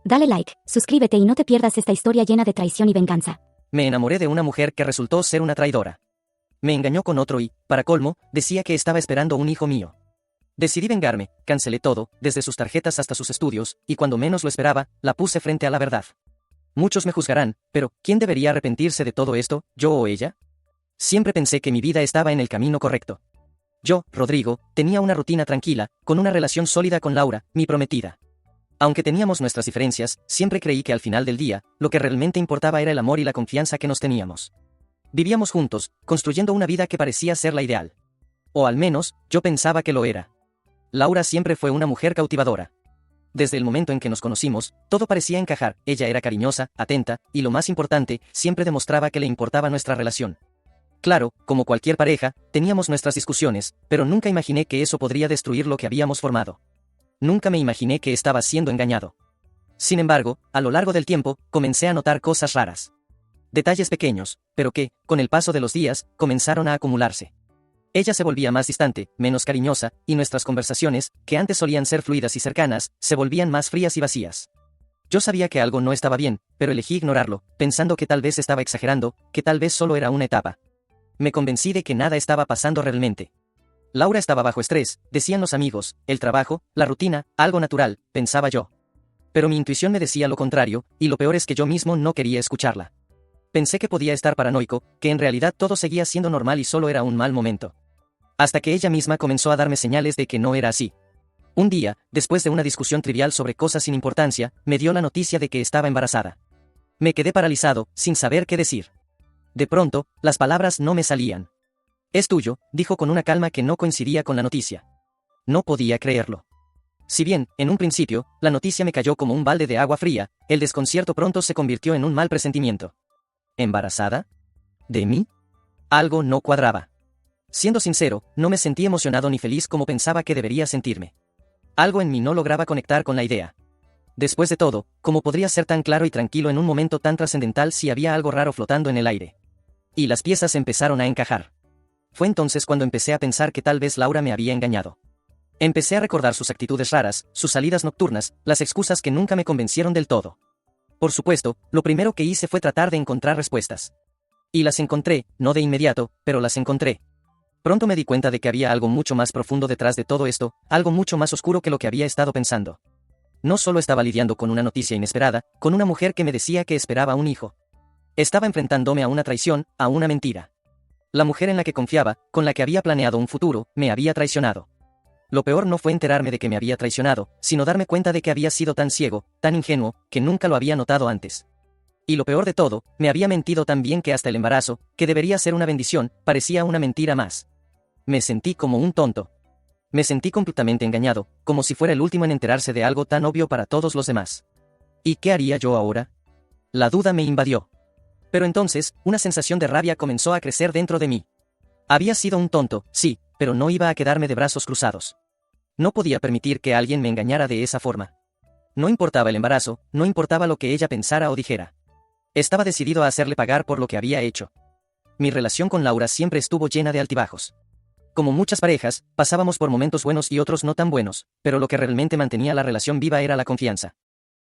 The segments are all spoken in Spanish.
Dale like, suscríbete y no te pierdas esta historia llena de traición y venganza. Me enamoré de una mujer que resultó ser una traidora. Me engañó con otro y, para colmo, decía que estaba esperando un hijo mío. Decidí vengarme, cancelé todo, desde sus tarjetas hasta sus estudios, y cuando menos lo esperaba, la puse frente a la verdad. Muchos me juzgarán, pero ¿quién debería arrepentirse de todo esto, yo o ella? Siempre pensé que mi vida estaba en el camino correcto. Yo, Rodrigo, tenía una rutina tranquila, con una relación sólida con Laura, mi prometida. Aunque teníamos nuestras diferencias, siempre creí que al final del día, lo que realmente importaba era el amor y la confianza que nos teníamos. Vivíamos juntos, construyendo una vida que parecía ser la ideal. O al menos, yo pensaba que lo era. Laura siempre fue una mujer cautivadora. Desde el momento en que nos conocimos, todo parecía encajar, ella era cariñosa, atenta, y lo más importante, siempre demostraba que le importaba nuestra relación. Claro, como cualquier pareja, teníamos nuestras discusiones, pero nunca imaginé que eso podría destruir lo que habíamos formado. Nunca me imaginé que estaba siendo engañado. Sin embargo, a lo largo del tiempo, comencé a notar cosas raras. Detalles pequeños, pero que, con el paso de los días, comenzaron a acumularse. Ella se volvía más distante, menos cariñosa, y nuestras conversaciones, que antes solían ser fluidas y cercanas, se volvían más frías y vacías. Yo sabía que algo no estaba bien, pero elegí ignorarlo, pensando que tal vez estaba exagerando, que tal vez solo era una etapa. Me convencí de que nada estaba pasando realmente. Laura estaba bajo estrés, decían los amigos, el trabajo, la rutina, algo natural, pensaba yo. Pero mi intuición me decía lo contrario, y lo peor es que yo mismo no quería escucharla. Pensé que podía estar paranoico, que en realidad todo seguía siendo normal y solo era un mal momento. Hasta que ella misma comenzó a darme señales de que no era así. Un día, después de una discusión trivial sobre cosas sin importancia, me dio la noticia de que estaba embarazada. Me quedé paralizado, sin saber qué decir. De pronto, las palabras no me salían. «Es tuyo», dijo con una calma que no coincidía con la noticia. No podía creerlo. Si bien, en un principio, la noticia me cayó como un balde de agua fría, el desconcierto pronto se convirtió en un mal presentimiento. ¿Embarazada? ¿De mí? Algo no cuadraba. Siendo sincero, no me sentí emocionado ni feliz como pensaba que debería sentirme. Algo en mí no lograba conectar con la idea. Después de todo, ¿cómo podría ser tan claro y tranquilo en un momento tan trascendental si había algo raro flotando en el aire? Y las piezas empezaron a encajar. Fue entonces cuando empecé a pensar que tal vez Laura me había engañado. Empecé a recordar sus actitudes raras, sus salidas nocturnas, las excusas que nunca me convencieron del todo. Por supuesto, lo primero que hice fue tratar de encontrar respuestas. Y las encontré, no de inmediato, pero las encontré. Pronto me di cuenta de que había algo mucho más profundo detrás de todo esto, algo mucho más oscuro que lo que había estado pensando. No solo estaba lidiando con una noticia inesperada, con una mujer que me decía que esperaba un hijo. Estaba enfrentándome a una traición, a una mentira. La mujer en la que confiaba, con la que había planeado un futuro, me había traicionado. Lo peor no fue enterarme de que me había traicionado, sino darme cuenta de que había sido tan ciego, tan ingenuo, que nunca lo había notado antes. Y lo peor de todo, me había mentido tan bien que hasta el embarazo, que debería ser una bendición, parecía una mentira más. Me sentí como un tonto. Me sentí completamente engañado, como si fuera el último en enterarse de algo tan obvio para todos los demás. ¿Y qué haría yo ahora? La duda me invadió. Pero entonces, una sensación de rabia comenzó a crecer dentro de mí. Había sido un tonto, sí, pero no iba a quedarme de brazos cruzados. No podía permitir que alguien me engañara de esa forma. No importaba el embarazo, no importaba lo que ella pensara o dijera. Estaba decidido a hacerle pagar por lo que había hecho. Mi relación con Laura siempre estuvo llena de altibajos. Como muchas parejas, pasábamos por momentos buenos y otros no tan buenos, pero lo que realmente mantenía la relación viva era la confianza.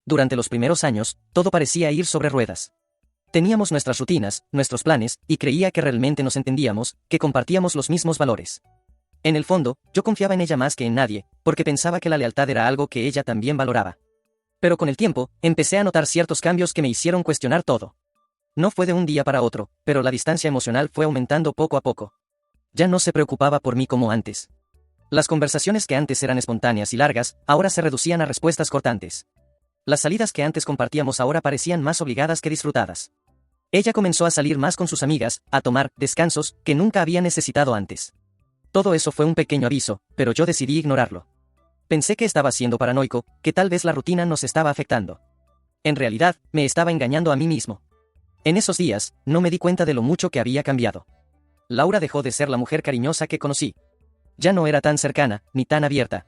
Durante los primeros años, todo parecía ir sobre ruedas. Teníamos nuestras rutinas, nuestros planes, y creía que realmente nos entendíamos, que compartíamos los mismos valores. En el fondo, yo confiaba en ella más que en nadie, porque pensaba que la lealtad era algo que ella también valoraba. Pero con el tiempo, empecé a notar ciertos cambios que me hicieron cuestionar todo. No fue de un día para otro, pero la distancia emocional fue aumentando poco a poco. Ya no se preocupaba por mí como antes. Las conversaciones que antes eran espontáneas y largas, ahora se reducían a respuestas cortantes. Las salidas que antes compartíamos ahora parecían más obligadas que disfrutadas. Ella comenzó a salir más con sus amigas, a tomar descansos que nunca había necesitado antes. Todo eso fue un pequeño aviso, pero yo decidí ignorarlo. Pensé que estaba siendo paranoico, que tal vez la rutina nos estaba afectando. En realidad, me estaba engañando a mí mismo. En esos días, no me di cuenta de lo mucho que había cambiado. Laura dejó de ser la mujer cariñosa que conocí. Ya no era tan cercana, ni tan abierta.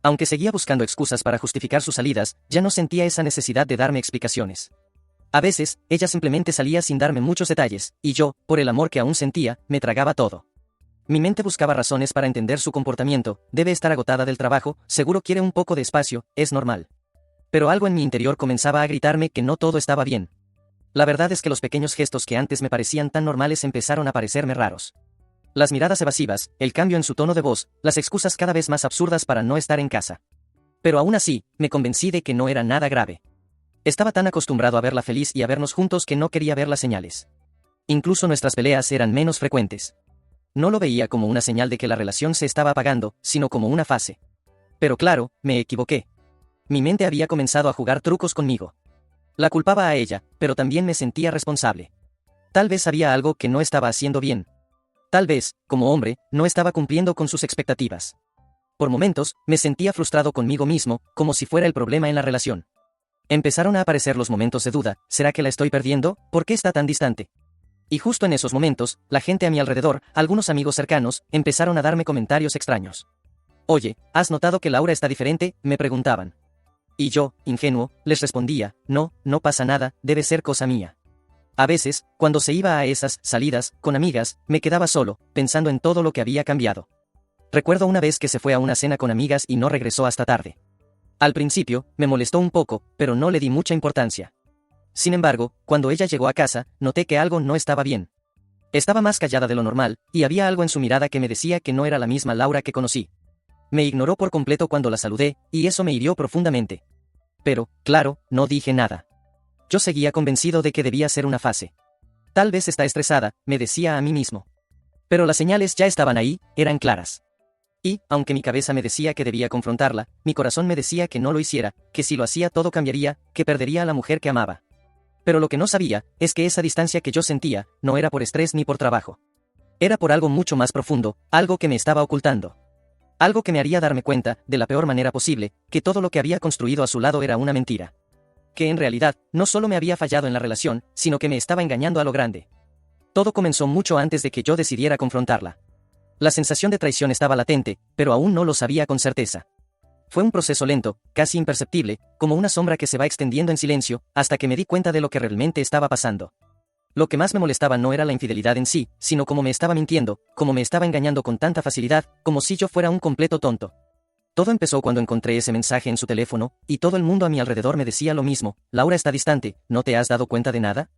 Aunque seguía buscando excusas para justificar sus salidas, ya no sentía esa necesidad de darme explicaciones. A veces, ella simplemente salía sin darme muchos detalles, y yo, por el amor que aún sentía, me tragaba todo. Mi mente buscaba razones para entender su comportamiento, debe estar agotada del trabajo, seguro quiere un poco de espacio, es normal. Pero algo en mi interior comenzaba a gritarme que no todo estaba bien. La verdad es que los pequeños gestos que antes me parecían tan normales empezaron a parecerme raros. Las miradas evasivas, el cambio en su tono de voz, las excusas cada vez más absurdas para no estar en casa. Pero aún así, me convencí de que no era nada grave. Estaba tan acostumbrado a verla feliz y a vernos juntos que no quería ver las señales. Incluso nuestras peleas eran menos frecuentes. No lo veía como una señal de que la relación se estaba apagando, sino como una fase. Pero claro, me equivoqué. Mi mente había comenzado a jugar trucos conmigo. La culpaba a ella, pero también me sentía responsable. Tal vez había algo que no estaba haciendo bien. Tal vez, como hombre, no estaba cumpliendo con sus expectativas. Por momentos, me sentía frustrado conmigo mismo, como si fuera el problema en la relación. Empezaron a aparecer los momentos de duda. ¿Será que la estoy perdiendo? ¿Por qué está tan distante? Y justo en esos momentos, la gente a mi alrededor, algunos amigos cercanos, empezaron a darme comentarios extraños. Oye, ¿has notado que Laura está diferente?, me preguntaban. Y yo, ingenuo, les respondía, no, no pasa nada, debe ser cosa mía. A veces, cuando se iba a esas salidas, con amigas, me quedaba solo, pensando en todo lo que había cambiado. Recuerdo una vez que se fue a una cena con amigas y no regresó hasta tarde. Al principio, me molestó un poco, pero no le di mucha importancia. Sin embargo, cuando ella llegó a casa, noté que algo no estaba bien. Estaba más callada de lo normal, y había algo en su mirada que me decía que no era la misma Laura que conocí. Me ignoró por completo cuando la saludé, y eso me hirió profundamente. Pero, claro, no dije nada. Yo seguía convencido de que debía ser una fase. Tal vez está estresada, me decía a mí mismo. Pero las señales ya estaban ahí, eran claras. Y, aunque mi cabeza me decía que debía confrontarla, mi corazón me decía que no lo hiciera, que si lo hacía todo cambiaría, que perdería a la mujer que amaba. Pero lo que no sabía, es que esa distancia que yo sentía, no era por estrés ni por trabajo. Era por algo mucho más profundo, algo que me estaba ocultando. Algo que me haría darme cuenta, de la peor manera posible, que todo lo que había construido a su lado era una mentira. Que en realidad, no solo me había fallado en la relación, sino que me estaba engañando a lo grande. Todo comenzó mucho antes de que yo decidiera confrontarla. La sensación de traición estaba latente, pero aún no lo sabía con certeza. Fue un proceso lento, casi imperceptible, como una sombra que se va extendiendo en silencio, hasta que me di cuenta de lo que realmente estaba pasando. Lo que más me molestaba no era la infidelidad en sí, sino cómo me estaba mintiendo, cómo me estaba engañando con tanta facilidad, como si yo fuera un completo tonto. Todo empezó cuando encontré ese mensaje en su teléfono, y todo el mundo a mi alrededor me decía lo mismo: Laura está distante, ¿no te has dado cuenta de nada?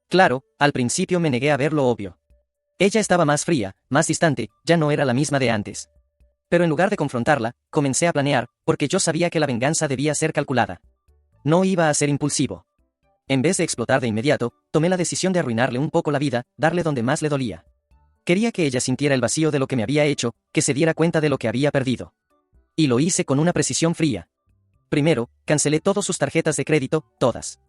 Claro, al principio me negué a ver lo obvio. Ella estaba más fría, más distante, ya no era la misma de antes. Pero en lugar de confrontarla, comencé a planear, porque yo sabía que la venganza debía ser calculada. No iba a ser impulsivo. En vez de explotar de inmediato, tomé la decisión de arruinarle un poco la vida, darle donde más le dolía. Quería que ella sintiera el vacío de lo que me había hecho, que se diera cuenta de lo que había perdido. Y lo hice con una precisión fría. Primero, cancelé todas sus tarjetas de crédito, todas.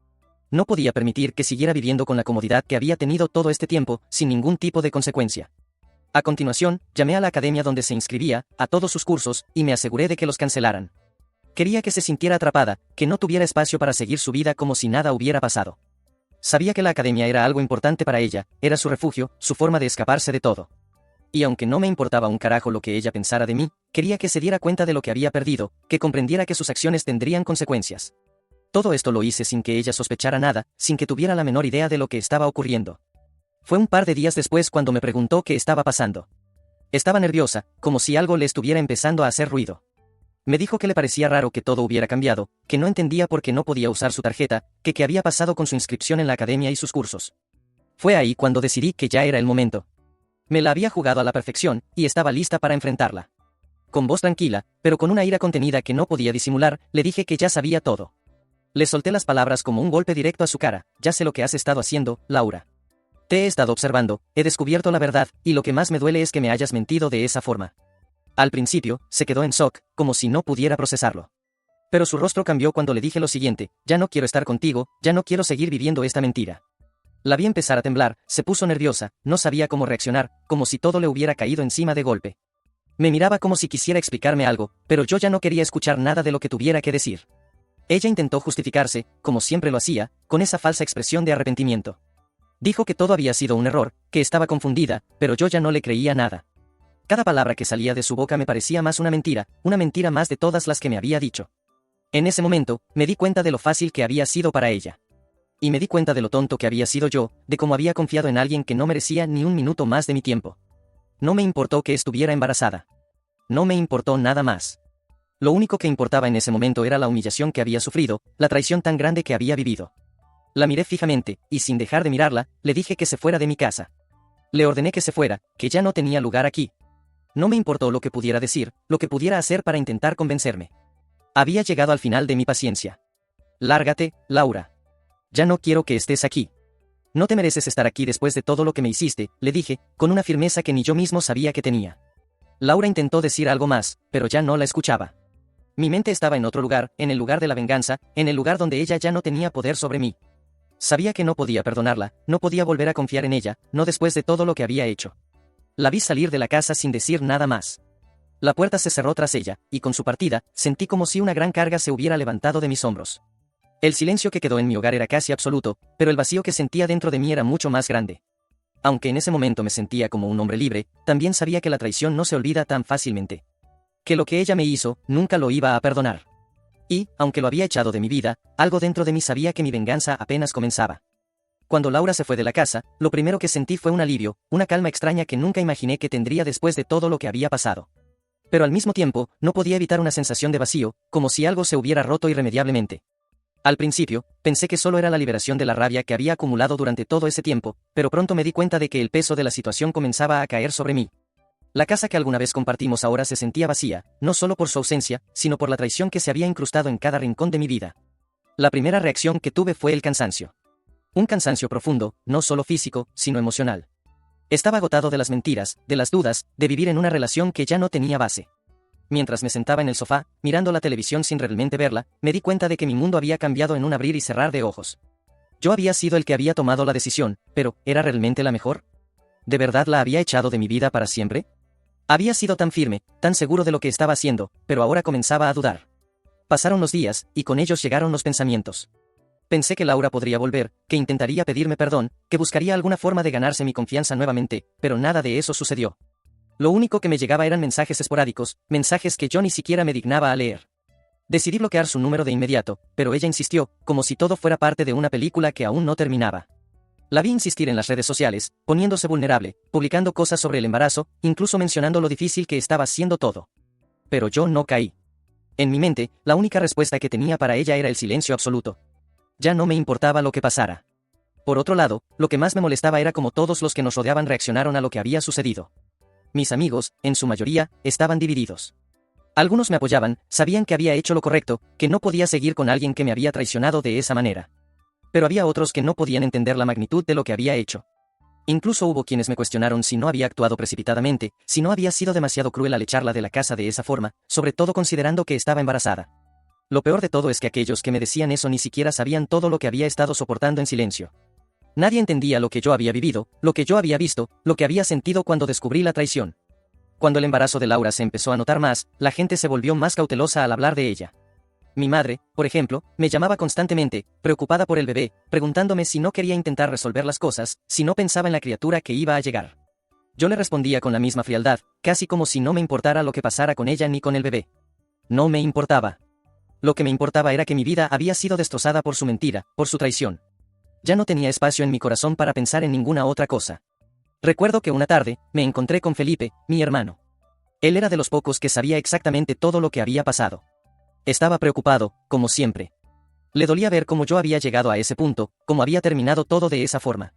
No podía permitir que siguiera viviendo con la comodidad que había tenido todo este tiempo, sin ningún tipo de consecuencia. A continuación, llamé a la academia donde se inscribía, a todos sus cursos, y me aseguré de que los cancelaran. Quería que se sintiera atrapada, que no tuviera espacio para seguir su vida como si nada hubiera pasado. Sabía que la academia era algo importante para ella, era su refugio, su forma de escaparse de todo. Y aunque no me importaba un carajo lo que ella pensara de mí, quería que se diera cuenta de lo que había perdido, que comprendiera que sus acciones tendrían consecuencias. Todo esto lo hice sin que ella sospechara nada, sin que tuviera la menor idea de lo que estaba ocurriendo. Fue un par de días después cuando me preguntó qué estaba pasando. Estaba nerviosa, como si algo le estuviera empezando a hacer ruido. Me dijo que le parecía raro que todo hubiera cambiado, que no entendía por qué no podía usar su tarjeta, que qué había pasado con su inscripción en la academia y sus cursos. Fue ahí cuando decidí que ya era el momento. Me la había jugado a la perfección, y estaba lista para enfrentarla. Con voz tranquila, pero con una ira contenida que no podía disimular, le dije que ya sabía todo. Le solté las palabras como un golpe directo a su cara: ya sé lo que has estado haciendo, Laura. Te he estado observando, he descubierto la verdad, y lo que más me duele es que me hayas mentido de esa forma. Al principio, se quedó en shock, como si no pudiera procesarlo. Pero su rostro cambió cuando le dije lo siguiente: ya no quiero estar contigo, ya no quiero seguir viviendo esta mentira. La vi empezar a temblar, se puso nerviosa, no sabía cómo reaccionar, como si todo le hubiera caído encima de golpe. Me miraba como si quisiera explicarme algo, pero yo ya no quería escuchar nada de lo que tuviera que decir. Ella intentó justificarse, como siempre lo hacía, con esa falsa expresión de arrepentimiento. Dijo que todo había sido un error, que estaba confundida, pero yo ya no le creía nada. Cada palabra que salía de su boca me parecía más una mentira más de todas las que me había dicho. En ese momento, me di cuenta de lo fácil que había sido para ella. Y me di cuenta de lo tonto que había sido yo, de cómo había confiado en alguien que no merecía ni un minuto más de mi tiempo. No me importó que estuviera embarazada. No me importó nada más. Lo único que importaba en ese momento era la humillación que había sufrido, la traición tan grande que había vivido. La miré fijamente, y sin dejar de mirarla, le dije que se fuera de mi casa. Le ordené que se fuera, que ya no tenía lugar aquí. No me importó lo que pudiera decir, lo que pudiera hacer para intentar convencerme. Había llegado al final de mi paciencia. Lárgate, Laura. Ya no quiero que estés aquí. No te mereces estar aquí después de todo lo que me hiciste, le dije, con una firmeza que ni yo mismo sabía que tenía. Laura intentó decir algo más, pero ya no la escuchaba. Mi mente estaba en otro lugar, en el lugar de la venganza, en el lugar donde ella ya no tenía poder sobre mí. Sabía que no podía perdonarla, no podía volver a confiar en ella, no después de todo lo que había hecho. La vi salir de la casa sin decir nada más. La puerta se cerró tras ella, y con su partida, sentí como si una gran carga se hubiera levantado de mis hombros. El silencio que quedó en mi hogar era casi absoluto, pero el vacío que sentía dentro de mí era mucho más grande. Aunque en ese momento me sentía como un hombre libre, también sabía que la traición no se olvida tan fácilmente. Que lo que ella me hizo, nunca lo iba a perdonar. Y, aunque lo había echado de mi vida, algo dentro de mí sabía que mi venganza apenas comenzaba. Cuando Laura se fue de la casa, lo primero que sentí fue un alivio, una calma extraña que nunca imaginé que tendría después de todo lo que había pasado. Pero al mismo tiempo, no podía evitar una sensación de vacío, como si algo se hubiera roto irremediablemente. Al principio, pensé que solo era la liberación de la rabia que había acumulado durante todo ese tiempo, pero pronto me di cuenta de que el peso de la situación comenzaba a caer sobre mí. La casa que alguna vez compartimos ahora se sentía vacía, no solo por su ausencia, sino por la traición que se había incrustado en cada rincón de mi vida. La primera reacción que tuve fue el cansancio. Un cansancio profundo, no solo físico, sino emocional. Estaba agotado de las mentiras, de las dudas, de vivir en una relación que ya no tenía base. Mientras me sentaba en el sofá, mirando la televisión sin realmente verla, me di cuenta de que mi mundo había cambiado en un abrir y cerrar de ojos. Yo había sido el que había tomado la decisión, pero ¿era realmente la mejor? ¿De verdad la había echado de mi vida para siempre? Había sido tan firme, tan seguro de lo que estaba haciendo, pero ahora comenzaba a dudar. Pasaron los días, y con ellos llegaron los pensamientos. Pensé que Laura podría volver, que intentaría pedirme perdón, que buscaría alguna forma de ganarse mi confianza nuevamente, pero nada de eso sucedió. Lo único que me llegaba eran mensajes esporádicos, mensajes que yo ni siquiera me dignaba a leer. Decidí bloquear su número de inmediato, pero ella insistió, como si todo fuera parte de una película que aún no terminaba. La vi insistir en las redes sociales, poniéndose vulnerable, publicando cosas sobre el embarazo, incluso mencionando lo difícil que estaba siendo todo. Pero yo no caí. En mi mente, la única respuesta que tenía para ella era el silencio absoluto. Ya no me importaba lo que pasara. Por otro lado, lo que más me molestaba era cómo todos los que nos rodeaban reaccionaron a lo que había sucedido. Mis amigos, en su mayoría, estaban divididos. Algunos me apoyaban, sabían que había hecho lo correcto, que no podía seguir con alguien que me había traicionado de esa manera. Pero había otros que no podían entender la magnitud de lo que había hecho. Incluso hubo quienes me cuestionaron si no había actuado precipitadamente, si no había sido demasiado cruel al echarla de la casa de esa forma, sobre todo considerando que estaba embarazada. Lo peor de todo es que aquellos que me decían eso ni siquiera sabían todo lo que había estado soportando en silencio. Nadie entendía lo que yo había vivido, lo que yo había visto, lo que había sentido cuando descubrí la traición. Cuando el embarazo de Laura se empezó a notar más, la gente se volvió más cautelosa al hablar de ella. Mi madre, por ejemplo, me llamaba constantemente, preocupada por el bebé, preguntándome si no quería intentar resolver las cosas, si no pensaba en la criatura que iba a llegar. Yo le respondía con la misma frialdad, casi como si no me importara lo que pasara con ella ni con el bebé. No me importaba. Lo que me importaba era que mi vida había sido destrozada por su mentira, por su traición. Ya no tenía espacio en mi corazón para pensar en ninguna otra cosa. Recuerdo que una tarde, me encontré con Felipe, mi hermano. Él era de los pocos que sabía exactamente todo lo que había pasado. Estaba preocupado, como siempre. Le dolía ver cómo yo había llegado a ese punto, cómo había terminado todo de esa forma.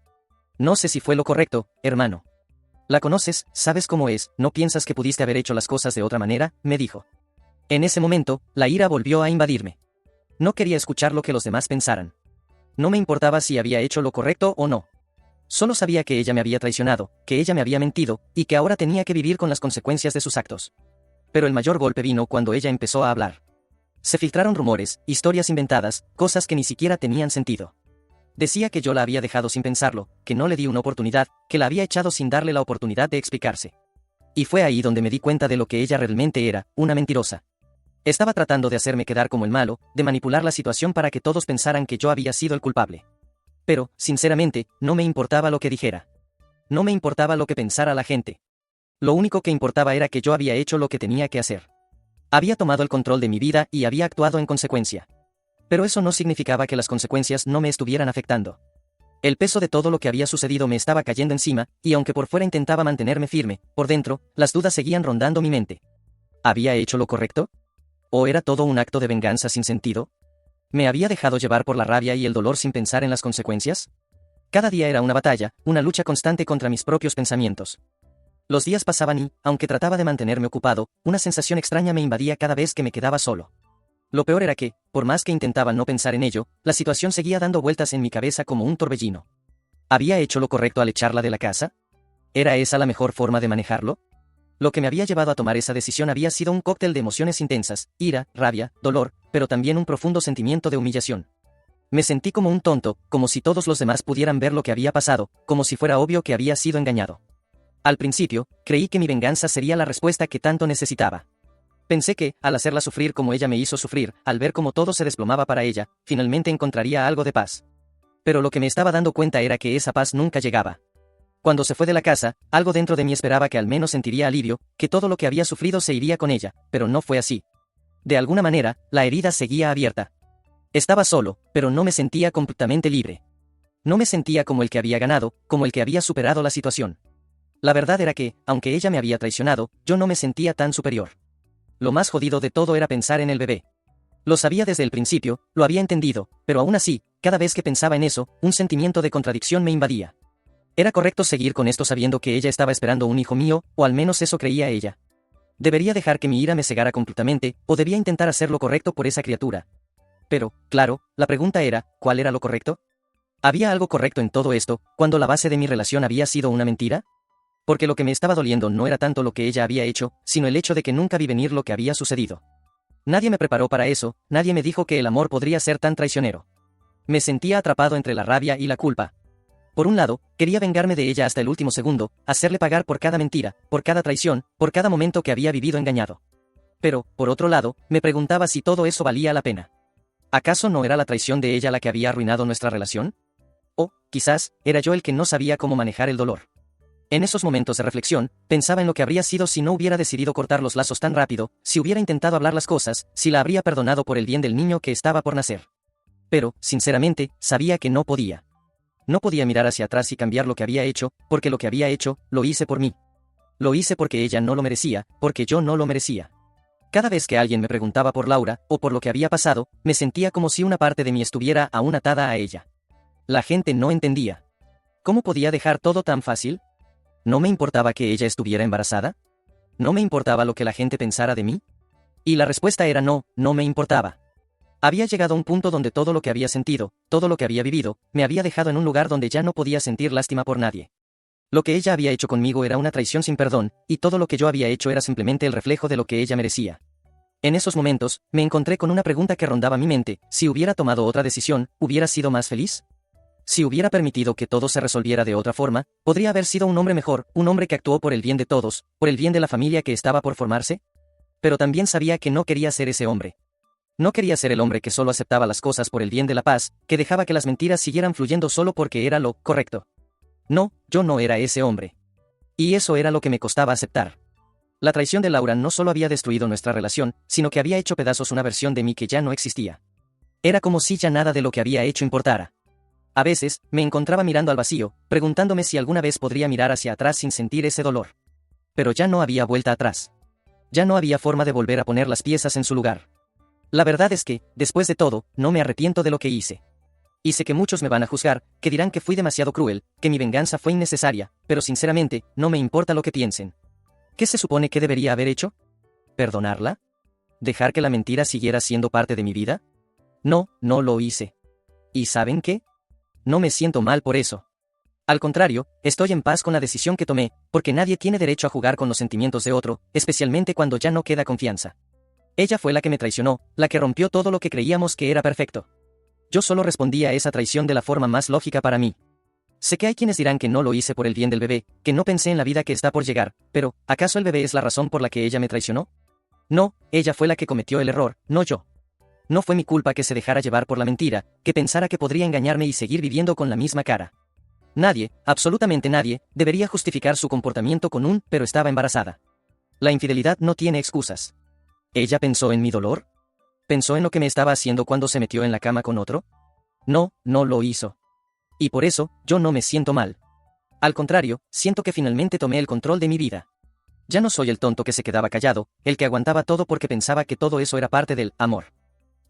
No sé si fue lo correcto, hermano. La conoces, sabes cómo es, ¿no piensas que pudiste haber hecho las cosas de otra manera?, me dijo. En ese momento, la ira volvió a invadirme. No quería escuchar lo que los demás pensaran. No me importaba si había hecho lo correcto o no. Solo sabía que ella me había traicionado, que ella me había mentido, y que ahora tenía que vivir con las consecuencias de sus actos. Pero el mayor golpe vino cuando ella empezó a hablar. Se filtraron rumores, historias inventadas, cosas que ni siquiera tenían sentido. Decía que yo la había dejado sin pensarlo, que no le di una oportunidad, que la había echado sin darle la oportunidad de explicarse. Y fue ahí donde me di cuenta de lo que ella realmente era, una mentirosa. Estaba tratando de hacerme quedar como el malo, de manipular la situación para que todos pensaran que yo había sido el culpable. Pero, sinceramente, no me importaba lo que dijera. No me importaba lo que pensara la gente. Lo único que importaba era que yo había hecho lo que tenía que hacer. Había tomado el control de mi vida y había actuado en consecuencia. Pero eso no significaba que las consecuencias no me estuvieran afectando. El peso de todo lo que había sucedido me estaba cayendo encima, y aunque por fuera intentaba mantenerme firme, por dentro, las dudas seguían rondando mi mente. ¿Había hecho lo correcto? ¿O era todo un acto de venganza sin sentido? ¿Me había dejado llevar por la rabia y el dolor sin pensar en las consecuencias? Cada día era una batalla, una lucha constante contra mis propios pensamientos. Los días pasaban y, aunque trataba de mantenerme ocupado, una sensación extraña me invadía cada vez que me quedaba solo. Lo peor era que, por más que intentaba no pensar en ello, la situación seguía dando vueltas en mi cabeza como un torbellino. ¿Había hecho lo correcto al echarla de la casa? ¿Era esa la mejor forma de manejarlo? Lo que me había llevado a tomar esa decisión había sido un cóctel de emociones intensas, ira, rabia, dolor, pero también un profundo sentimiento de humillación. Me sentí como un tonto, como si todos los demás pudieran ver lo que había pasado, como si fuera obvio que había sido engañado. Al principio, creí que mi venganza sería la respuesta que tanto necesitaba. Pensé que, al hacerla sufrir como ella me hizo sufrir, al ver cómo todo se desplomaba para ella, finalmente encontraría algo de paz. Pero lo que me estaba dando cuenta era que esa paz nunca llegaba. Cuando se fue de la casa, algo dentro de mí esperaba que al menos sentiría alivio, que todo lo que había sufrido se iría con ella, pero no fue así. De alguna manera, la herida seguía abierta. Estaba solo, pero no me sentía completamente libre. No me sentía como el que había ganado, como el que había superado la situación. La verdad era que, aunque ella me había traicionado, yo no me sentía tan superior. Lo más jodido de todo era pensar en el bebé. Lo sabía desde el principio, lo había entendido, pero aún así, cada vez que pensaba en eso, un sentimiento de contradicción me invadía. ¿Era correcto seguir con esto sabiendo que ella estaba esperando un hijo mío, o al menos eso creía ella? ¿Debería dejar que mi ira me cegara completamente, o debía intentar hacer lo correcto por esa criatura? Pero, claro, la pregunta era, ¿cuál era lo correcto? ¿Había algo correcto en todo esto, cuando la base de mi relación había sido una mentira? Porque lo que me estaba doliendo no era tanto lo que ella había hecho, sino el hecho de que nunca vi venir lo que había sucedido. Nadie me preparó para eso, nadie me dijo que el amor podría ser tan traicionero. Me sentía atrapado entre la rabia y la culpa. Por un lado, quería vengarme de ella hasta el último segundo, hacerle pagar por cada mentira, por cada traición, por cada momento que había vivido engañado. Pero, por otro lado, me preguntaba si todo eso valía la pena. ¿Acaso no era la traición de ella la que había arruinado nuestra relación? O, quizás, era yo el que no sabía cómo manejar el dolor. En esos momentos de reflexión, pensaba en lo que habría sido si no hubiera decidido cortar los lazos tan rápido, si hubiera intentado hablar las cosas, si la habría perdonado por el bien del niño que estaba por nacer. Pero, sinceramente, sabía que no podía. No podía mirar hacia atrás y cambiar lo que había hecho, porque lo que había hecho, lo hice por mí. Lo hice porque ella no lo merecía, porque yo no lo merecía. Cada vez que alguien me preguntaba por Laura, o por lo que había pasado, me sentía como si una parte de mí estuviera aún atada a ella. La gente no entendía. ¿Cómo podía dejar todo tan fácil? ¿No me importaba que ella estuviera embarazada? ¿No me importaba lo que la gente pensara de mí? Y la respuesta era no, no me importaba. Había llegado a un punto donde todo lo que había sentido, todo lo que había vivido, me había dejado en un lugar donde ya no podía sentir lástima por nadie. Lo que ella había hecho conmigo era una traición sin perdón, y todo lo que yo había hecho era simplemente el reflejo de lo que ella merecía. En esos momentos, me encontré con una pregunta que rondaba mi mente: si hubiera tomado otra decisión, ¿hubiera sido más feliz? Si hubiera permitido que todo se resolviera de otra forma, ¿podría haber sido un hombre mejor, un hombre que actuó por el bien de todos, por el bien de la familia que estaba por formarse? Pero también sabía que no quería ser ese hombre. No quería ser el hombre que solo aceptaba las cosas por el bien de la paz, que dejaba que las mentiras siguieran fluyendo solo porque era lo correcto. No, yo no era ese hombre. Y eso era lo que me costaba aceptar. La traición de Laura no solo había destruido nuestra relación, sino que había hecho pedazos una versión de mí que ya no existía. Era como si ya nada de lo que había hecho importara. A veces, me encontraba mirando al vacío, preguntándome si alguna vez podría mirar hacia atrás sin sentir ese dolor. Pero ya no había vuelta atrás. Ya no había forma de volver a poner las piezas en su lugar. La verdad es que, después de todo, no me arrepiento de lo que hice. Y sé que muchos me van a juzgar, que dirán que fui demasiado cruel, que mi venganza fue innecesaria, pero sinceramente, no me importa lo que piensen. ¿Qué se supone que debería haber hecho? ¿Perdonarla? ¿Dejar que la mentira siguiera siendo parte de mi vida? No, no lo hice. ¿Y saben qué? No me siento mal por eso. Al contrario, estoy en paz con la decisión que tomé, porque nadie tiene derecho a jugar con los sentimientos de otro, especialmente cuando ya no queda confianza. Ella fue la que me traicionó, la que rompió todo lo que creíamos que era perfecto. Yo solo respondí a esa traición de la forma más lógica para mí. Sé que hay quienes dirán que no lo hice por el bien del bebé, que no pensé en la vida que está por llegar, pero, ¿acaso el bebé es la razón por la que ella me traicionó? No, ella fue la que cometió el error, no yo. No fue mi culpa que se dejara llevar por la mentira, que pensara que podría engañarme y seguir viviendo con la misma cara. Nadie, absolutamente nadie, debería justificar su comportamiento con un «pero estaba embarazada». La infidelidad no tiene excusas. ¿Ella pensó en mi dolor? ¿Pensó en lo que me estaba haciendo cuando se metió en la cama con otro? No, no lo hizo. Y por eso, yo no me siento mal. Al contrario, siento que finalmente tomé el control de mi vida. Ya no soy el tonto que se quedaba callado, el que aguantaba todo porque pensaba que todo eso era parte del amor.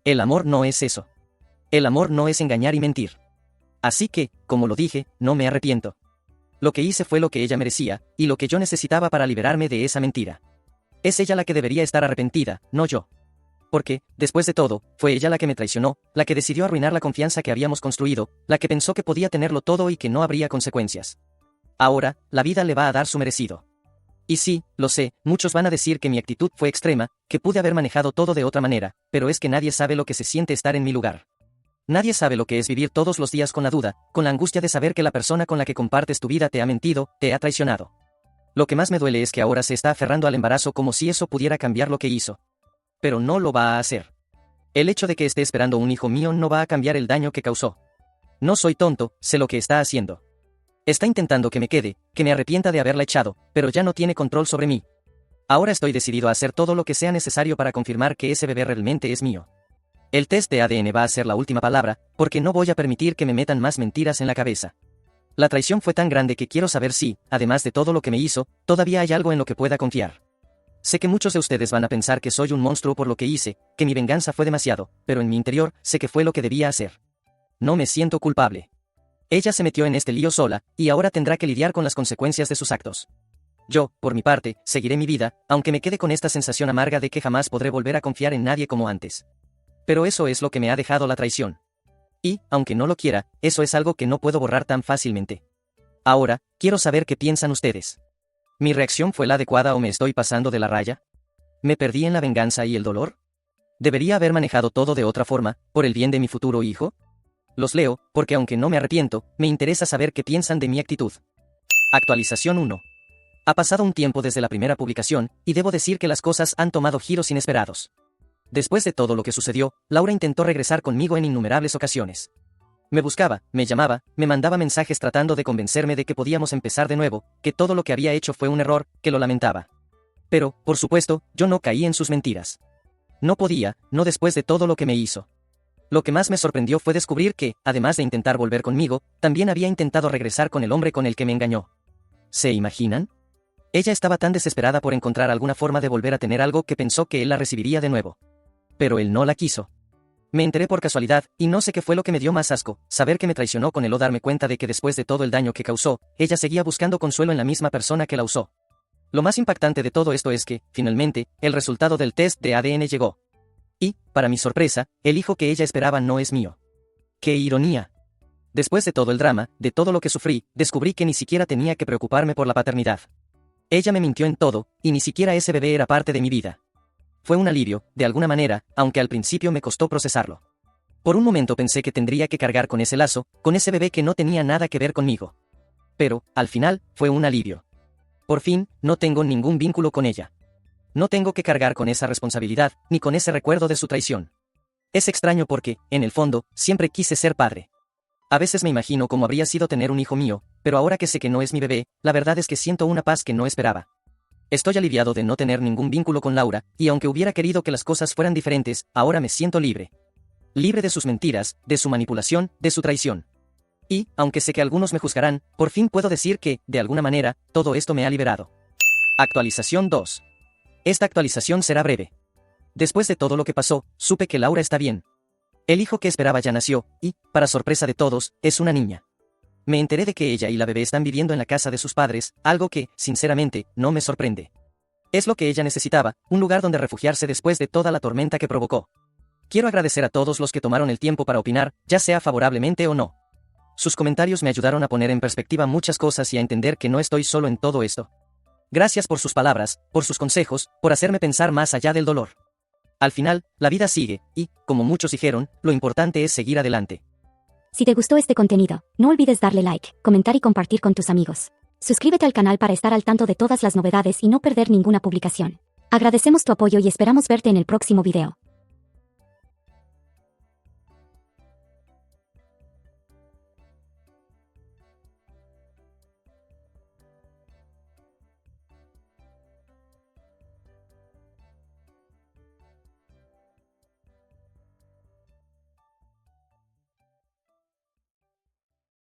El amor no es eso. El amor no es engañar y mentir. Así que, como lo dije, no me arrepiento. Lo que hice fue lo que ella merecía, y lo que yo necesitaba para liberarme de esa mentira. Es ella la que debería estar arrepentida, no yo. Porque, después de todo, fue ella la que me traicionó, la que decidió arruinar la confianza que habíamos construido, la que pensó que podía tenerlo todo y que no habría consecuencias. Ahora, la vida le va a dar su merecido. Y sí, lo sé, muchos van a decir que mi actitud fue extrema, que pude haber manejado todo de otra manera, pero es que nadie sabe lo que se siente estar en mi lugar. Nadie sabe lo que es vivir todos los días con la duda, con la angustia de saber que la persona con la que compartes tu vida te ha mentido, te ha traicionado. Lo que más me duele es que ahora se está aferrando al embarazo como si eso pudiera cambiar lo que hizo. Pero no lo va a hacer. El hecho de que esté esperando un hijo mío no va a cambiar el daño que causó. No soy tonto, sé lo que está haciendo. Está intentando que me quede, que me arrepienta de haberla echado, pero ya no tiene control sobre mí. Ahora estoy decidido a hacer todo lo que sea necesario para confirmar que ese bebé realmente es mío. El test de ADN va a ser la última palabra, porque no voy a permitir que me metan más mentiras en la cabeza. La traición fue tan grande que quiero saber si, además de todo lo que me hizo, todavía hay algo en lo que pueda confiar. Sé que muchos de ustedes van a pensar que soy un monstruo por lo que hice, que mi venganza fue demasiado, pero en mi interior, sé que fue lo que debía hacer. No me siento culpable. Ella se metió en este lío sola, y ahora tendrá que lidiar con las consecuencias de sus actos. Yo, por mi parte, seguiré mi vida, aunque me quede con esta sensación amarga de que jamás podré volver a confiar en nadie como antes. Pero eso es lo que me ha dejado la traición. Y, aunque no lo quiera, eso es algo que no puedo borrar tan fácilmente. Ahora, quiero saber qué piensan ustedes. ¿Mi reacción fue la adecuada o me estoy pasando de la raya? ¿Me perdí en la venganza y el dolor? ¿Debería haber manejado todo de otra forma, por el bien de mi futuro hijo? Los leo, porque aunque no me arrepiento, me interesa saber qué piensan de mi actitud. Actualización 1. Ha pasado un tiempo desde la primera publicación, y debo decir que las cosas han tomado giros inesperados. Después de todo lo que sucedió, Laura intentó regresar conmigo en innumerables ocasiones. Me buscaba, me llamaba, me mandaba mensajes tratando de convencerme de que podíamos empezar de nuevo, que todo lo que había hecho fue un error, que lo lamentaba. Pero, por supuesto, yo no caí en sus mentiras. No podía, no después de todo lo que me hizo. Lo que más me sorprendió fue descubrir que, además de intentar volver conmigo, también había intentado regresar con el hombre con el que me engañó. ¿Se imaginan? Ella estaba tan desesperada por encontrar alguna forma de volver a tener algo que pensó que él la recibiría de nuevo. Pero él no la quiso. Me enteré por casualidad, y no sé qué fue lo que me dio más asco, saber que me traicionó con él o darme cuenta de que después de todo el daño que causó, ella seguía buscando consuelo en la misma persona que la usó. Lo más impactante de todo esto es que, finalmente, el resultado del test de ADN llegó. Y, para mi sorpresa, el hijo que ella esperaba no es mío. ¡Qué ironía! Después de todo el drama, de todo lo que sufrí, descubrí que ni siquiera tenía que preocuparme por la paternidad. Ella me mintió en todo, y ni siquiera ese bebé era parte de mi vida. Fue un alivio, de alguna manera, aunque al principio me costó procesarlo. Por un momento pensé que tendría que cargar con ese lazo, con ese bebé que no tenía nada que ver conmigo. Pero, al final, fue un alivio. Por fin, no tengo ningún vínculo con ella. No tengo que cargar con esa responsabilidad, ni con ese recuerdo de su traición. Es extraño porque, en el fondo, siempre quise ser padre. A veces me imagino cómo habría sido tener un hijo mío, pero ahora que sé que no es mi bebé, la verdad es que siento una paz que no esperaba. Estoy aliviado de no tener ningún vínculo con Laura, y aunque hubiera querido que las cosas fueran diferentes, ahora me siento libre. Libre de sus mentiras, de su manipulación, de su traición. Y, aunque sé que algunos me juzgarán, por fin puedo decir que, de alguna manera, todo esto me ha liberado. Actualización 2. Esta actualización será breve. Después de todo lo que pasó, supe que Laura está bien. El hijo que esperaba ya nació, y, para sorpresa de todos, es una niña. Me enteré de que ella y la bebé están viviendo en la casa de sus padres, algo que, sinceramente, no me sorprende. Es lo que ella necesitaba, un lugar donde refugiarse después de toda la tormenta que provocó. Quiero agradecer a todos los que tomaron el tiempo para opinar, ya sea favorablemente o no. Sus comentarios me ayudaron a poner en perspectiva muchas cosas y a entender que no estoy solo en todo esto. Gracias por sus palabras, por sus consejos, por hacerme pensar más allá del dolor. Al final, la vida sigue, y, como muchos dijeron, lo importante es seguir adelante. Si te gustó este contenido, no olvides darle like, comentar y compartir con tus amigos. Suscríbete al canal para estar al tanto de todas las novedades y no perder ninguna publicación. Agradecemos tu apoyo y esperamos verte en el próximo video.